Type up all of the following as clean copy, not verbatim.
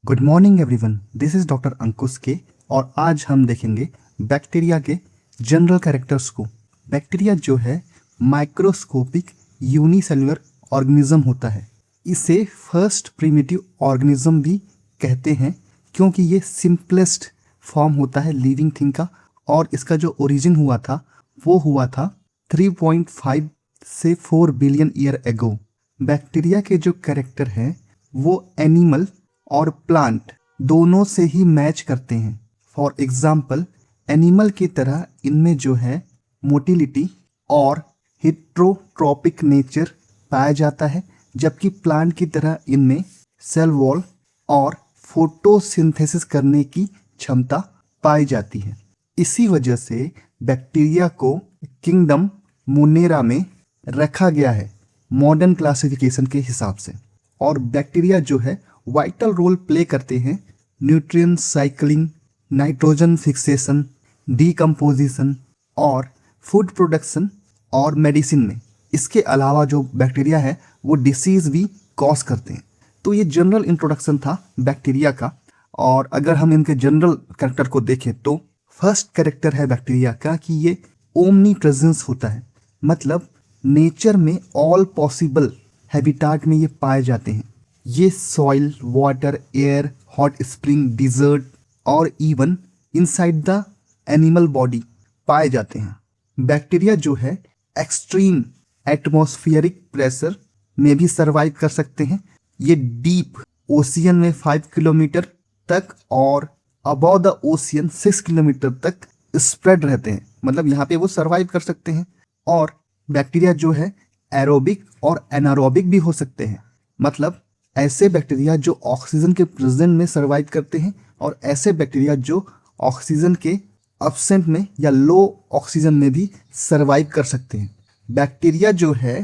Good morning everyone, this is doctor Ankush K. और आज हम देखेंगे बैक्टीरिया के जनरल कैरेक्टर्स को। बैक्टीरिया जो है माइक्रोस्कोपिक यूनिसेलुलर ऑर्गेनिज्म होता है। इसे फर्स्ट प्रिमिटिव ऑर्गेनिज्म भी कहते हैं क्योंकि ये सिंपलेस्ट फॉर्म होता है लिविंग थिंग का। और इसका जो ओरिजिन हुआ था वो हुआ था 3.5 से 4 बिलियन ईयर एगो। बैक्टीरिया के जो कैरेक्टर हैं वो एनिमल और प्लांट दोनों से ही मैच करते हैं। फॉर एग्जाम्पल, एनिमल की तरह इनमें जो है मोटिलिटी और हेट्रोट्रोपिक नेचर पाया जाता है, जबकि प्लांट की तरह इनमें सेल वॉल और फोटोसिंथेसिस करने की क्षमता पाई जाती है। इसी वजह से बैक्टीरिया को किंगडम मोनेरा में रखा गया है मॉडर्न क्लासिफिकेशन के हिसाब से। और बैक्टीरिया जो है वाइटल रोल प्ले करते हैं nutrient cycling, nitrogen fixation, decomposition और फूड प्रोडक्शन और मेडिसिन में। इसके अलावा जो बैक्टीरिया है वो डिसीज़ भी कॉज करते हैं। तो ये जनरल इंट्रोडक्शन था बैक्टीरिया का। और अगर हम इनके जनरल कैरेक्टर को देखें तो फर्स्ट कैरेक्टर है बैक्टीरिया का कि ये ओमनी प्रेजेंस होता है, मतलब नेचर में ऑल पॉसिबल हैबिटाट में ये पाए जाते हैं। ये soil, water, air, hot spring, desert और even inside the animal body पाए जाते हैं। बैक्टीरिया जो है एक्सट्रीम एटमॉस्फेरिक प्रेशर में भी सर्वाइव कर सकते हैं। ये डीप ओशियन में 5 किलोमीटर तक और अबव द ओशियन 6 किलोमीटर तक स्प्रेड रहते हैं, मतलब यहाँ पे वो सर्वाइव कर सकते हैं। और बैक्टीरिया जो है एरोबिक और एनारोबिक भी हो सकते हैं, मतलब ऐसे बैक्टीरिया जो ऑक्सीजन के प्रेजेंट में सर्वाइव करते हैं और ऐसे बैक्टीरिया जो ऑक्सीजन के अब्सेंट में या लो ऑक्सीजन में भी सर्वाइव कर सकते हैं। बैक्टीरिया जो है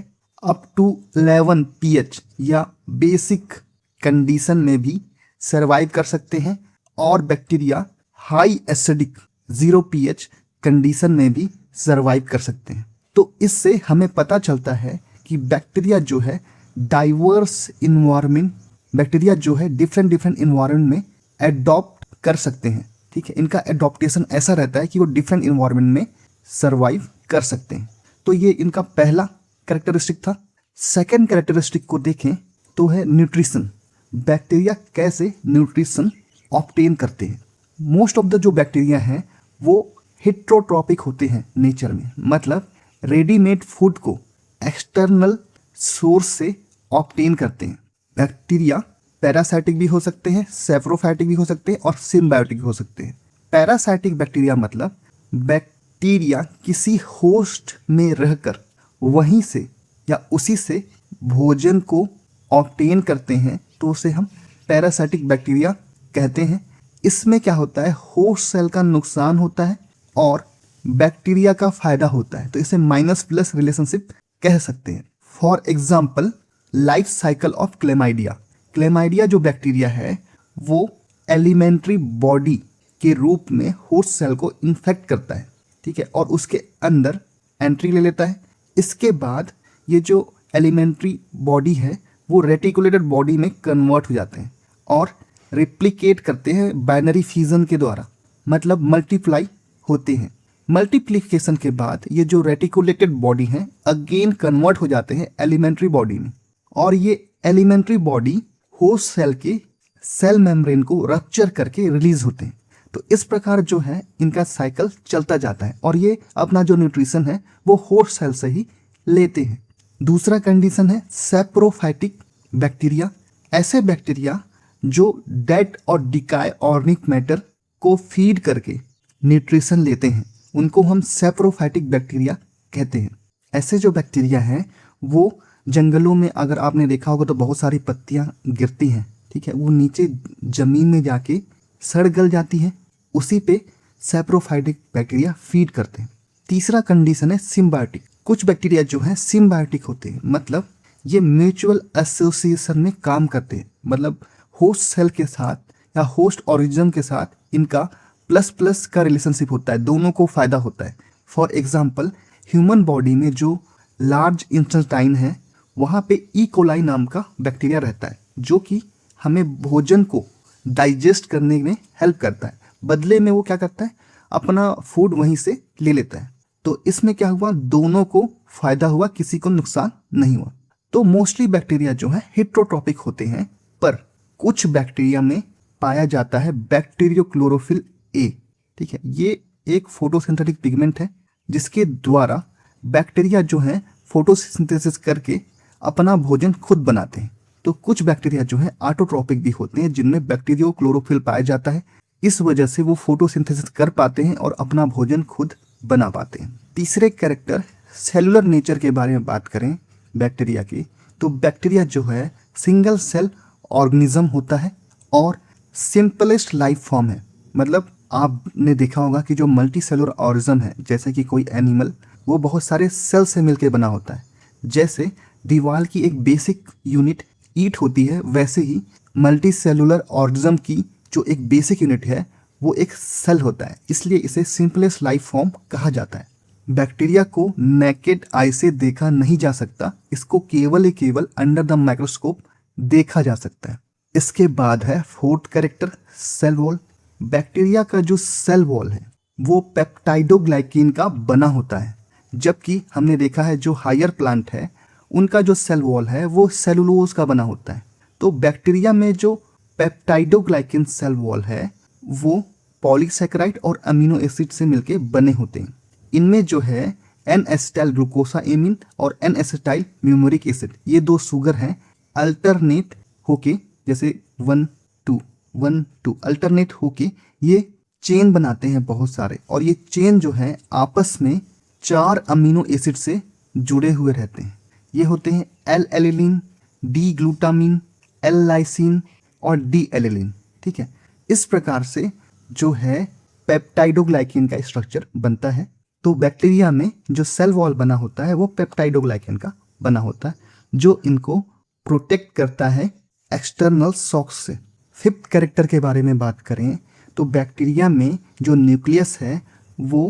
अप टू 11 pH या बेसिक कंडीशन में भी सर्वाइव कर सकते हैं और bacteria high acidic 0 pH condition में भी सर्वाइव कर सकते हैं। तो इससे हमें पता चलता है कि बैक्टीरिया जो है डाइवर्स इन्वायरमेंट, बैक्टीरिया जो है डिफरेंट इन्वायरमेंट में एडॉप्ट कर सकते हैं। ठीक है, इनका एडॉप्टेशन ऐसा रहता है कि वो डिफरेंट इन्वायरमेंट में सर्वाइव कर सकते हैं। तो ये इनका पहला कैरेक्टरिस्टिक था। सेकेंड कैरेक्टरिस्टिक को देखें तो है न्यूट्रिशन। बैक्टीरिया कैसे न्यूट्रिशन ऑब्टेन करते हैं। मोस्ट ऑफ द जो बैक्टीरिया हैं वो हेट्रोट्रोपिक होते हैं नेचर में, मतलब रेडीमेड फूड को एक्सटर्नल सोर्स से ऑब्टेन करते हैं। बैक्टीरिया पैरासाइटिक भी हो सकते हैं, सेप्रोफाइटिक भी हो सकते हैं और सिम्बायोटिक भी हो सकते हैं। पैरासाइटिक बैक्टीरिया मतलब बैक्टीरिया किसी होस्ट में रहकर वहीं से या उसी से भोजन को ऑब्टेन करते हैं, तो उसे हम पैरासाइटिक बैक्टीरिया कहते हैं। इसमें क्या होता है, होस्ट सेल का नुकसान होता है और बैक्टीरिया का फायदा होता है, तो इसे माइनस प्लस रिलेशनशिप कह सकते हैं। For example, life cycle of chlamydia. Chlamydia जो बैक्टीरिया है वो एलिमेंट्री बॉडी के रूप में होस्ट सेल को इन्फेक्ट करता है, ठीक है, और उसके अंदर एंट्री ले लेता है। इसके बाद ये जो एलिमेंट्री बॉडी है वो रेटिकुलेटेड बॉडी में कन्वर्ट हो जाते हैं और रिप्लिकेट करते हैं बाइनरी फ्यूजन के द्वारा, मतलब मल्टीप्लाई होते हैं। मल्टीप्लिकेशन के बाद ये जो रेटिकुलेटेड बॉडी है अगेन कन्वर्ट हो जाते हैं एलिमेंट्री बॉडी में, और ये एलिमेंट्री बॉडी होस्ट सेल के सेल मेम्ब्रेन को रप्चर करके रिलीज होते हैं। तो इस प्रकार जो है इनका साइकिल चलता जाता है और ये अपना जो न्यूट्रिशन है वो होस्ट सेल से ही लेते हैं। दूसरा कंडीशन है सेप्रोफाइटिक बैक्टीरिया। ऐसे बैक्टीरिया जो डेड और डिकाय ऑर्गेनिक मैटर को फीड करके न्यूट्रिशन लेते हैं, उनको हम सेप्रोफाइटिक बैक्टीरिया कहते हैं। ऐसे जो बैक्टीरिया हैं वो जंगलों में अगर आपने देखा होगा तो बहुत सारी पत्तियां गिरती हैं, ठीक है, वो नीचे जमीन में जाके सड़ गल जाती है, उसी पे सेप्रोफाइटिक बैक्टीरिया फीड करते हैं। तीसरा कंडीशन है सिम्बायोटिक। कुछ बैक्टीरिया जो है सिम्बायोटिक होते हैं, मतलब ये म्यूचुअल एसोसिएशन में काम करते हैं, मतलब होस्ट सेल के साथ या होस्ट ऑर्गेनिज्म के साथ इनका प्लस प्लस का रिलेशनशिप होता है, दोनों को फायदा होता है। फॉर एग्जाम्पल, ह्यूमन बॉडी में जो लार्ज इंटेस्टाइन है वहाँ पे ई कोलाई नाम का बैक्टीरिया रहता है जो कि हमें भोजन को डाइजेस्ट करने में हेल्प करता है, बदले में वो क्या करता है, अपना फूड वहीं से ले लेता है। तो इसमें क्या हुआ, दोनों को फायदा हुआ, किसी को नुकसान नहीं हुआ। तो मोस्टली बैक्टीरिया जो है हेट्रोट्रॉपिक होते हैं, पर कुछ बैक्टीरिया में पाया जाता है बैक्टीरियोक्लोरोफिल ए। ठीक है, ये एक फोटोसिंथेटिक पिगमेंट है जिसके द्वारा बैक्टीरिया जो है फोटोसिंथेसिस करके अपना भोजन खुद बनाते हैं। तो कुछ बैक्टीरिया जो है ऑटोट्रॉपिक भी होते हैं जिनमें बैक्टीरियोक्लोरोफिल पाया जाता है, इस वजह से वो फोटोसिंथेसिस कर पाते हैं और अपना भोजन खुद बना पाते हैं। तीसरे कैरेक्टर सेलुलर नेचर के बारे में बात करें बैक्टीरिया की, तो बैक्टीरिया जो है सिंगल सेल ऑर्गेनिज्म होता है और सिंपलेस्ट लाइफ फॉर्म है। मतलब आपने देखा होगा कि जो मल्टी सेलुलर ऑर्गेनिज्म है, जैसे कि कोई एनिमल, वो बहुत सारे सेल से मिलकर बना होता है। जैसे दीवार की एक बेसिक यूनिट ईंट होती है, वैसे ही मल्टी सेलुलर ऑर्गेनिज्म की जो एक बेसिक यूनिट है वो एक सेल होता है, इसलिए इसे सिंपलेस्ट लाइफ फॉर्म कहा जाता है। बैक्टीरिया को नेकेड आई से देखा नहीं जा सकता, इसको केवल अंडर द माइक्रोस्कोप देखा जा सकता है। इसके बाद है fourth character cell wall. Bacteria का जो सेल वॉल है वो पेप्टाइडोग्लाइकिन का बना होता है, जबकि हमने देखा है जो हायर प्लांट है उनका जो सेल वॉल है वो सेलुलोज का बना होता है। तो बैक्टीरिया में जो पेप्टाइडोग्लाइकिन सेल वॉल है वो पॉलीसैकेराइड और अमीनो एसिड से मिलके बने होते हैं। इनमें जो है एन एसिटाइल ग्लूकोसामिन और एन एसिटाइल म्यूमेरिक एसिड, ये दो शुगर हैं, अल्टरनेट होके, जैसे 1 2 अल्टरनेट होके ये चेन बनाते हैं बहुत सारे, और ये चेन जो है आपस में 4 अमीनो एसिड से जुड़े हुए रहते हैं। ये होते हैं L alanine, D glutamine, L lysine और डी एलिलिन। ठीक है, इस प्रकार से जो है पेप्टाइडोग्लाइकिन का स्ट्रक्चर बनता है। तो बैक्टीरिया में जो सेल वॉल बना होता है वो पेप्टाइडोग्लाइकिन का बना होता है, जो इनको प्रोटेक्ट करता है एक्सटर्नल शॉक्स से। फिफ्थ कैरेक्टर के बारे में बात करें तो बैक्टीरिया में जो न्यूक्लियस है वो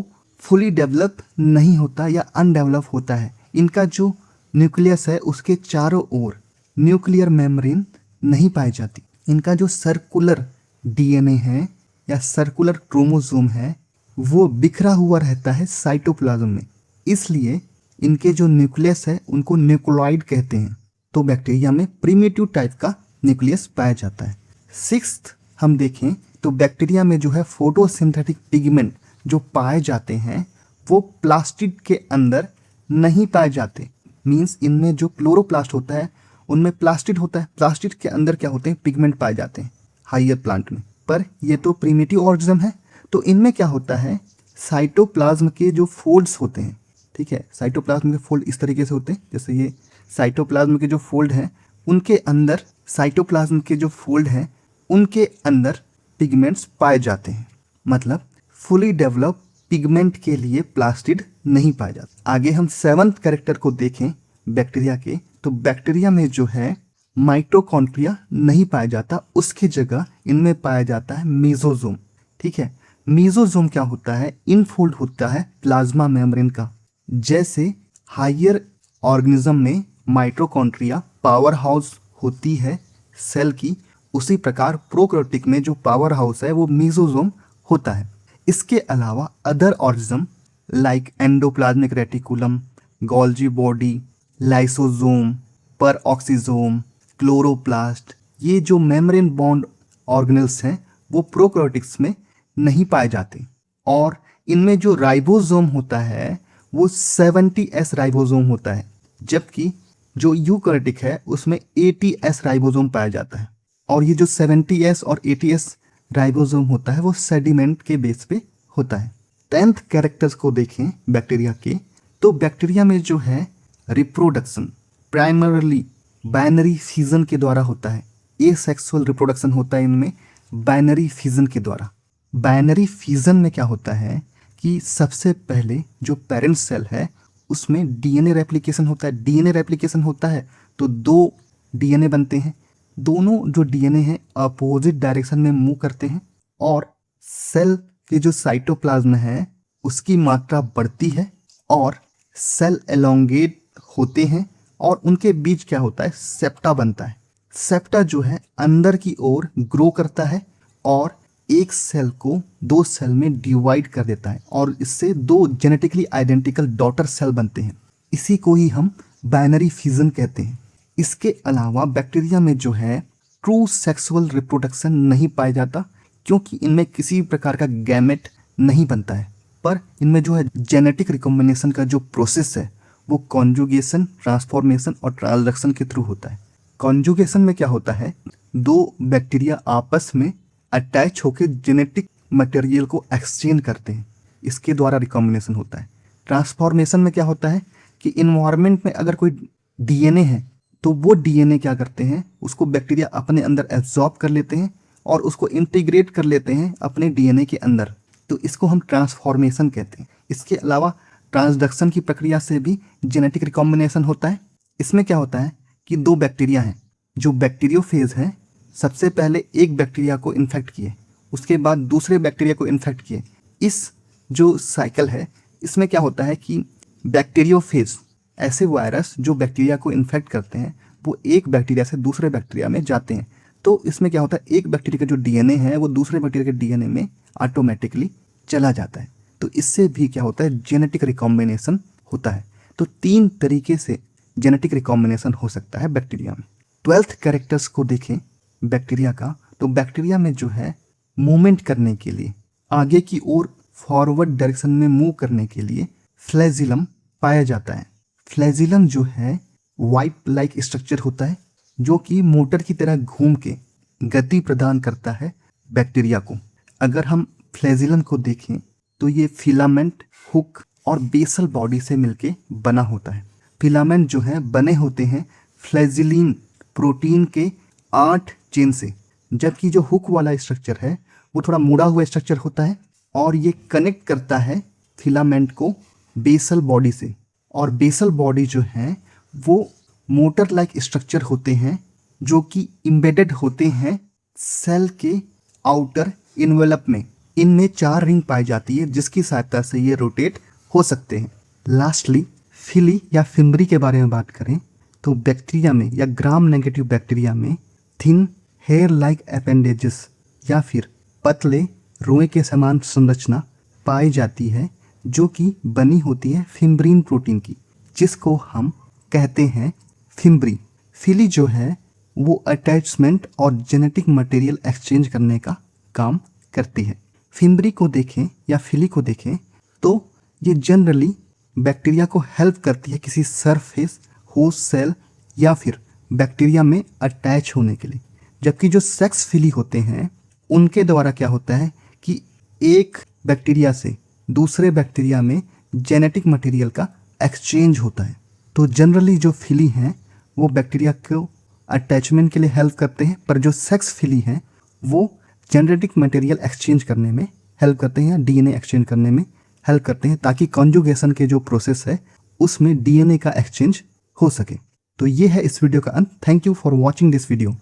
फुली डेवलप नहीं होता या अनडेवलप होता है। इनका जो न्यूक्लियस है उसके चारों ओर न्यूक्लियर मेम्ब्रेन नहीं पाई जाती। इनका जो सर्कुलर डीएनए है या सर्कुलर क्रोमोसोम है वो बिखरा हुआ रहता है साइटोप्लाज्म में, इसलिए इनके जो न्यूक्लियस है उनको न्यूक्लियोइड कहते हैं। तो बैक्टीरिया में प्रिमिटिव टाइप का न्यूक्लियस पाया जाता है। सिक्स्थ हम देखें तो बैक्टीरिया में जो है फोटोसिंथेटिक पिगमेंट जो पाए जाते हैं वो प्लास्टिड के अंदर नहीं पाए जाते। मींस इनमें जो क्लोरोप्लास्ट होता है उनमें प्लास्टिड होता है, प्लास्टिड के अंदर क्या होते हैं, पिगमेंट पाए जाते हैं हायर प्लांट में। पर ये तो प्रिमिटिव ऑर्गेनिज्म है, तो इनमें क्या होता है, साइटोप्लाज्म के जो फोल्ड्स होते हैं, ठीक है, साइटोप्लाज्म के फोल्ड इस तरीके से होते हैं, जैसे ये साइटोप्लाज्म के जो फोल्ड हैं उनके अंदर, साइटोप्लाज्म के जो फोल्ड हैं उनके अंदर पिगमेंट्स पाए जाते हैं। मतलब फुली डेवलप पिगमेंट के लिए प्लास्टिड नहीं पाया जाता। आगे हम सेवंथ कैरेक्टर को देखें बैक्टीरिया के, तो बैक्टीरिया में जो है माइटोकॉन्ड्रिया नहीं पाया जाता, उसकी जगह इनमें पाया जाता है मेसोजोम। ठीक है, मेसोजोम क्या होता है, इनफोल्ड होता है प्लाज्मा मेम्ब्रेन का। जैसे हायर ऑर्गेनिज्म में माइटोकॉन्ड्रिया पावर हाउस होती है सेल की, उसी प्रकार प्रोकैरियोटिक में जो पावर हाउस है वो मेसोजोम होता है। इसके अलावा other organism like endoplasmic reticulum, Golgi body, lysosome, peroxisome, chloroplast, ये जो मेम्ब्रेन बॉन्ड ऑर्गेनेल्स हैं वो प्रोकैरियोटिक्स में नहीं पाए जाते। और इनमें जो राइबोसोम होता है वो 70S राइबोसोम होता है, जबकि जो यूकैरियोटिक है उसमें 80S राइबोसोम पाया जाता है। और ये जो 70S और 80S राइबोसोम होता है वो सेडिमेंट के बेस पे होता है। 10th कैरेक्टर्स को देखें बैक्टीरिया के, तो बैक्टीरिया में जो है रिप्रोडक्शन प्राइमरली बाइनरी फिजन के द्वारा होता है। एसेक्सुअल रिप्रोडक्शन होता है इनमें बाइनरी फिजन के द्वारा। बाइनरी फिजन में क्या होता है कि सबसे पहले जो पेरेंट सेल है उसमें डीएनए रेप्लिकेशन होता है। डीएनए रेप्लिकेशन होता है तो 2 डीएनए बनते हैं, दोनों जो डीएनए हैं अपोजिट डायरेक्शन में मूव करते हैं और सेल के जो साइटोप्लाज्म है उसकी मात्रा बढ़ती है और सेल एलोंगेट होते हैं और उनके बीच क्या होता है, सेप्टा बनता है। सेप्टा जो है अंदर की ओर ग्रो करता है और एक सेल को दो सेल में डिवाइड कर देता है और इससे दो जेनेटिकली आइडेंटिकल डॉटर सेल बनते हैं। इसी को ही हम बाइनरी फ्यूजन कहते हैं। इसके अलावा बैक्टीरिया में जो है ट्रू सेक्सुअल रिप्रोडक्शन नहीं पाया जाता, क्योंकि इनमें किसी प्रकार का गैमेट नहीं बनता है, पर इनमें जो है जेनेटिक रिकॉम्बिनेशन का जो प्रोसेस है वो कॉन्जुगेशन, ट्रांसफॉर्मेशन और ट्रांसडक्शन के थ्रू होता है। कॉन्जुगेशन में क्या होता है, दो बैक्टीरिया आपस में अटैच होकर जेनेटिक मटेरियल को एक्सचेंज करते हैं, इसके द्वारा रिकॉम्बिनेशन होता है। ट्रांसफॉर्मेशन में क्या होता है कि इन्वायरमेंट में अगर कोई डीएनए है तो वो डीएनए क्या करते हैं, उसको बैक्टीरिया अपने अंदर एब्जॉर्ब कर लेते हैं और उसको इंटीग्रेट कर लेते हैं अपने डीएनए के अंदर, तो इसको हम ट्रांसफॉर्मेशन कहते हैं। इसके अलावा ट्रांसडक्शन की प्रक्रिया से भी जेनेटिक रिकॉम्बिनेशन होता है। इसमें क्या होता है कि दो बैक्टीरिया हैं, जो बैक्टीरियोफेज है, सबसे पहले एक बैक्टीरिया को इन्फेक्ट किए, उसके बाद दूसरे बैक्टीरिया को इन्फेक्ट किए। इस जो साइकिल है इसमें क्या होता है कि बैक्टीरियोफेज, ऐसे वायरस जो बैक्टीरिया को इन्फेक्ट करते हैं वो एक बैक्टीरिया से दूसरे बैक्टीरिया में जाते हैं, तो इसमें क्या होता है, एक बैक्टीरिया का जो डीएनए है वो दूसरे बैक्टीरिया के डीएनए में ऑटोमेटिकली चला जाता है। तो इससे भी क्या होता है, जेनेटिक रिकॉम्बिनेशन होता है। तो 3 तरीके से जेनेटिक रिकॉम्बिनेशन हो सकता है बैक्टीरिया में। 12th कैरेक्टर्स को देखें बैक्टीरिया का, तो बैक्टीरिया में जो है मूवमेंट करने के लिए, आगे की ओर फॉरवर्ड डायरेक्शन में मूव करने के लिए फ्लैजिलम पाया जाता है। फ्लैजिलम जो है वाइप लाइक स्ट्रक्चर होता है, जो कि मोटर की तरह घूम के गति प्रदान करता है बैक्टीरिया को। अगर हम फ्लैजिलम को देखें तो ये फिलामेंट, हुक और बेसल बॉडी से मिलके बना होता है। फिलामेंट जो है बने होते हैं फ्लैजिलिन प्रोटीन के 8 चेन से, जबकि जो हुक वाला स्ट्रक्चर है वो थोड़ा मुड़ा हुआ स्ट्रक्चर होता है और ये कनेक्ट करता है फिलामेंट को बेसल बॉडी से। और बेसल बॉडी जो है वो मोटर लाइक स्ट्रक्चर होते हैं, जो कि इम्बेडेड होते हैं सेल के आउटर इन्वेलप में। इनमें 4 रिंग पाई जाती है, जिसकी सहायता से ये रोटेट हो सकते हैं। लास्टली फिली या फिम्बरी के बारे में बात करें तो बैक्टीरिया में या ग्राम नेगेटिव बैक्टीरिया में थिन हेयर लाइक अपेंडेजेस या फिर पतले रुएं के समान संरचना पाई जाती है, जो कि बनी होती है फिम्ब्रीन प्रोटीन की, जिसको हम कहते हैं फिम्बरी। फिली जो है वो अटैचमेंट और जेनेटिक मटेरियल एक्सचेंज करने का काम करती है। फिम्बरी को देखें या फिली को देखें तो ये जनरली बैक्टीरिया को हेल्प करती है किसी सरफेस, होस्ट सेल या फिर बैक्टीरिया में अटैच होने के लिए। जबकि जो सेक्स फिली होते हैं उनके द्वारा क्या होता है कि एक बैक्टीरिया से दूसरे बैक्टीरिया में जेनेटिक मटेरियल का एक्सचेंज होता है। तो जनरली जो फिली हैं वो बैक्टीरिया को अटैचमेंट के लिए हेल्प करते हैं, पर जो सेक्स फिली हैं वो जेनेटिक मटेरियल एक्सचेंज करने में हेल्प करते हैं या डीएनए एक्सचेंज करने में हेल्प करते हैं, ताकि कॉन्जुगेशन के जो प्रोसेस है उसमें डीएनए का एक्सचेंज हो सके। तो ये है इस वीडियो का अंत। Thank you for watching this video.